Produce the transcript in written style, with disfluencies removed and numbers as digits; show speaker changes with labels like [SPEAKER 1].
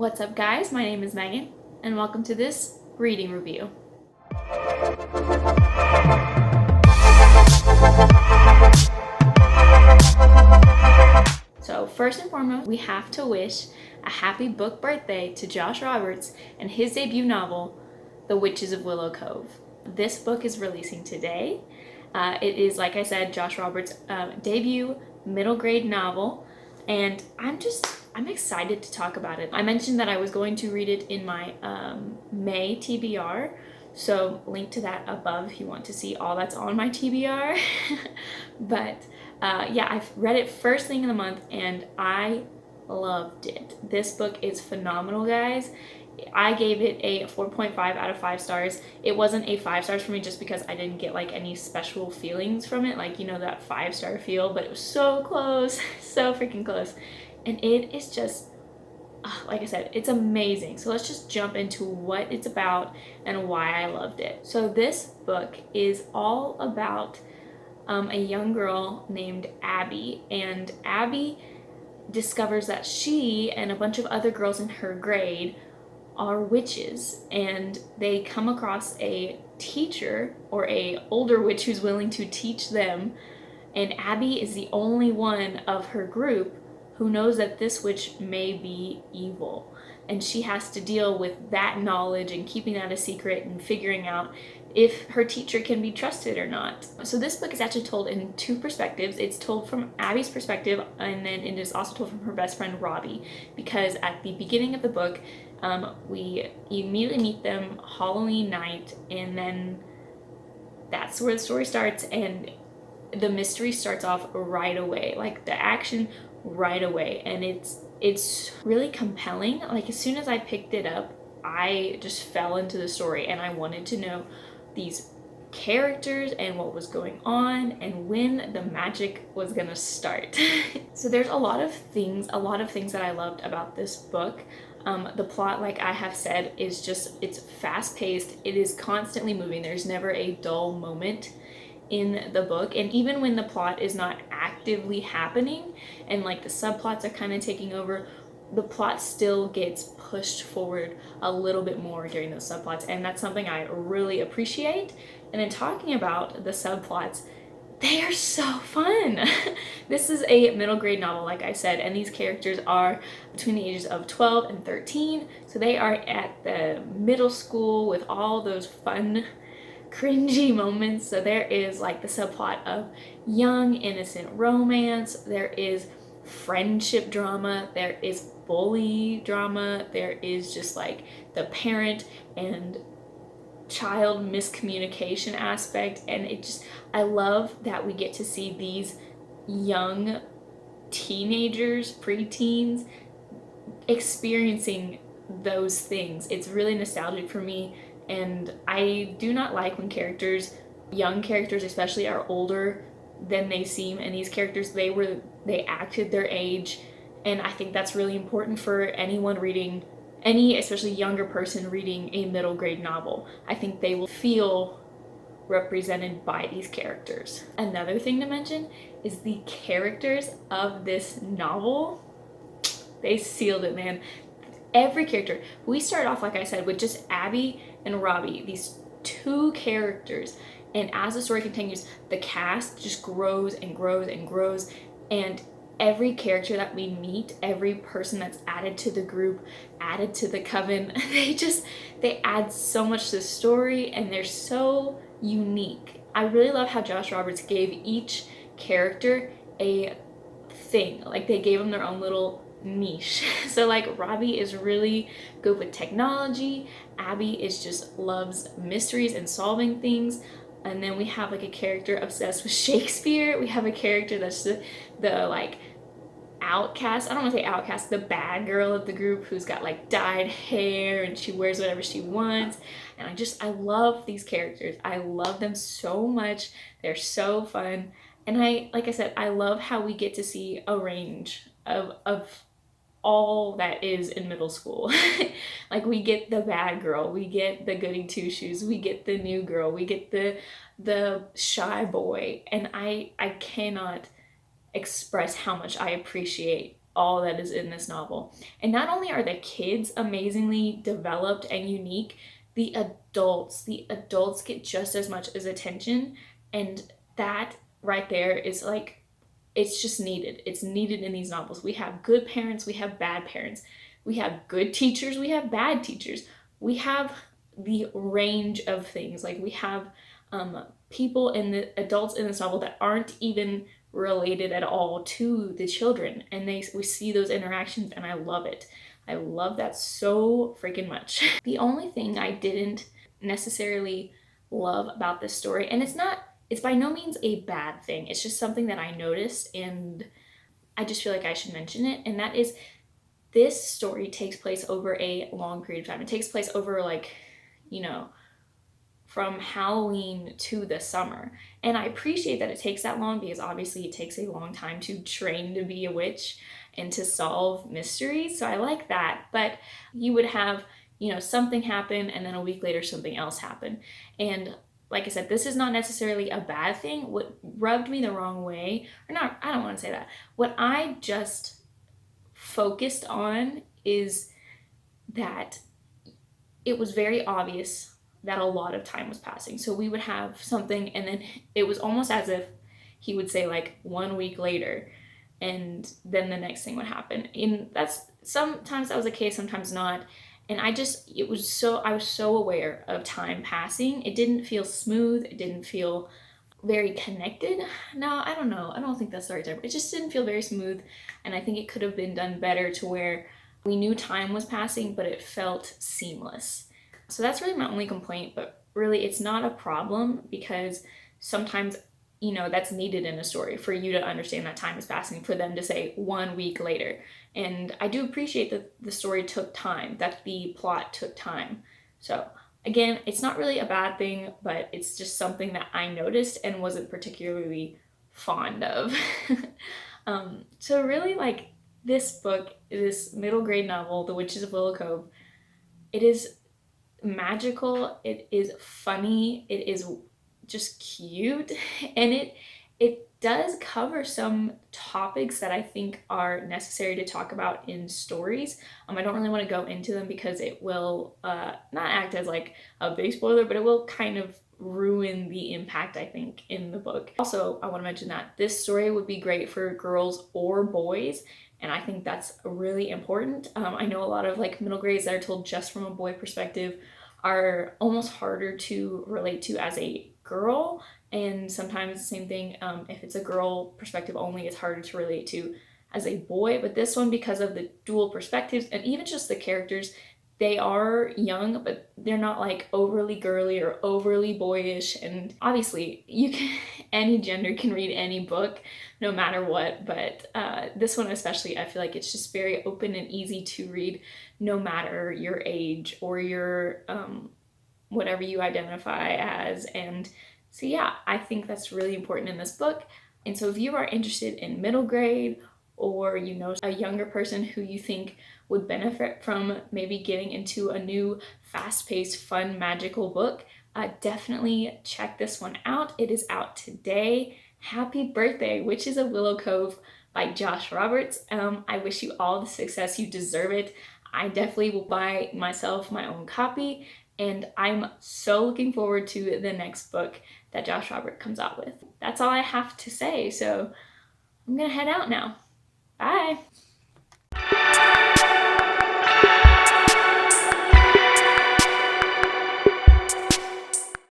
[SPEAKER 1] What's up, guys? My name is Megan, and welcome to this reading review. So first and foremost, we have to wish a happy book birthday to Josh Roberts and his debut novel, The Witches of Willow Cove. This book is releasing today. It is, like I said, Josh Roberts' debut middle grade novel, and I'm excited to talk about it. I mentioned that I was going to read it in my May TBR, so link to that above if you want to see all that's on my TBR. But yeah, I've read it first thing in the month and I loved it. This book is phenomenal, guys. I gave it a 4.5 out of 5 stars. It wasn't a 5 stars for me just because I didn't get like any special feelings from it, like, you know, that 5-star feel, but it was so close, so freaking close. And it is just, like I said, it's amazing. So let's just jump into what it's about and why I loved it. So this book is all about a young girl named Abby, and Abby discovers that she and a bunch of other girls in her grade are witches, and they come across a teacher or a older witch who's willing to teach them, and Abby is the only one of her group who knows that this witch may be evil, and she has to deal with that knowledge and keeping that a secret and figuring out if her teacher can be trusted or not. So this book is actually told in two perspectives. It's told from Abby's perspective, and then it is also told from her best friend Robbie, because at the beginning of the book, we immediately meet them Halloween night, and then that's where the story starts, and the mystery starts off right away, like the action right away, and it's really compelling. Like, as soon as I picked it up, I just fell into the story and I wanted to know these characters and what was going on and when the magic was gonna start. So there's a lot of things that I loved about this book. The plot, like I have said, is just, it's fast paced. It is constantly moving. There's never a dull moment in the book, and even when the plot is not actively happening and like the subplots are kind of taking over, the plot still gets pushed forward a little bit more during those subplots, and that's something I really appreciate. And in talking about the subplots, they are so fun. This is a middle grade novel, like I said, and these characters are between the ages of 12 and 13, so they are at the middle school with all those fun cringy moments. So there is like the subplot of young innocent romance, there is friendship drama, there is bully drama, there is just like the parent and child miscommunication aspect, and it just, I love that we get to see these young teenagers, preteens, experiencing those things. It's really nostalgic for me, and I do not like when young characters especially, are older than they seem, and these characters, they acted their age, and I think that's really important for anyone reading, especially younger person reading a middle grade novel. I think they will feel represented by these characters. Another thing to mention is the characters of this novel. They sealed it, man. Every character. We start off, like I said, with just Abby and Robbie, these two characters, and as the story continues, the cast just grows and grows and grows, and every character that we meet, every person that's added to the group, added to the coven, they add so much to the story, and they're so unique. I really love how Josh Roberts gave each character a thing. Like, they gave them their own little niche. So like Robbie is really good with technology, Abby is just loves mysteries and solving things, and then we have like a character obsessed with Shakespeare. We have a character that's the like outcast, I don't want to say outcast, the bad girl of the group who's got like dyed hair and she wears whatever she wants. And I love these characters. I love them so much. They're so fun. And like I said, I love how we get to see a range of all that is in middle school. Like, we get the bad girl, we get the goody two shoes, we get the new girl, we get the shy boy, and I cannot express how much I appreciate all that is in this novel. And not only are the kids amazingly developed and unique, the adults get just as much as attention, and that right there is like, it's just needed. It's needed in these novels. We have good parents, we have bad parents. We have good teachers, we have bad teachers. We have the range of things. Like we have people and the adults in this novel that aren't even related at all to the children, and we see those interactions, and I love it. I love that so freaking much. The only thing I didn't necessarily love about this story, and it's by no means a bad thing, it's just something that I noticed and I just feel like I should mention it, and that is this story takes place over a long period of time. It takes place over, like, you know, from Halloween to the summer. And I appreciate that it takes that long because obviously it takes a long time to train to be a witch and to solve mysteries. So I like that. But you would have, something happen and then a week later something else happen. And like I said, this is not necessarily a bad thing. What rubbed me the wrong way, or not, I don't want to say that. What I just focused on is that it was very obvious that a lot of time was passing. So we would have something and then it was almost as if he would say like 1 week later and then the next thing would happen. And that's, sometimes that was the case, sometimes not. And I was so aware of time passing. It didn't feel smooth. It didn't feel very connected. No, I don't know. I don't think that's the right term. It just didn't feel very smooth. And I think it could have been done better to where we knew time was passing, but it felt seamless. So that's really my only complaint, but really it's not a problem because sometimes, that's needed in a story for you to understand that time is passing, for them to say 1 week later. And I do appreciate that the story took time, that the plot took time. So again, it's not really a bad thing, but it's just something that I noticed and wasn't particularly fond of. So really, like, this book, this middle grade novel, The Witches of Willow Cove, it is magical, it is funny, it is just cute, and it does cover some topics that I think are necessary to talk about in stories. I don't really want to go into them because it will not act as like a big spoiler, but it will kind of ruin the impact, I think, in the book. Also, I want to mention that this story would be great for girls or boys, and I think that's really important. I know a lot of like middle grades that are told just from a boy perspective are almost harder to relate to as a girl, and sometimes the same thing, if it's a girl perspective only, it's harder to relate to as a boy. But this one, because of the dual perspectives and even just the characters, they are young, but they're not like overly girly or overly boyish. And obviously any gender can read any book no matter what, but this one especially, I feel like it's just very open and easy to read no matter your age or your whatever you identify as. And so yeah, I think that's really important in this book. And so if you are interested in middle grade, or a younger person who you think would benefit from maybe getting into a new fast-paced, fun, magical book, definitely check this one out. It is out today. Happy birthday, Witches of Willow Cove by Josh Roberts. I wish you all the success. You deserve it. I definitely will buy myself my own copy, and I'm so looking forward to the next book that Josh Roberts comes out with. That's all I have to say, so I'm gonna head out now. Bye!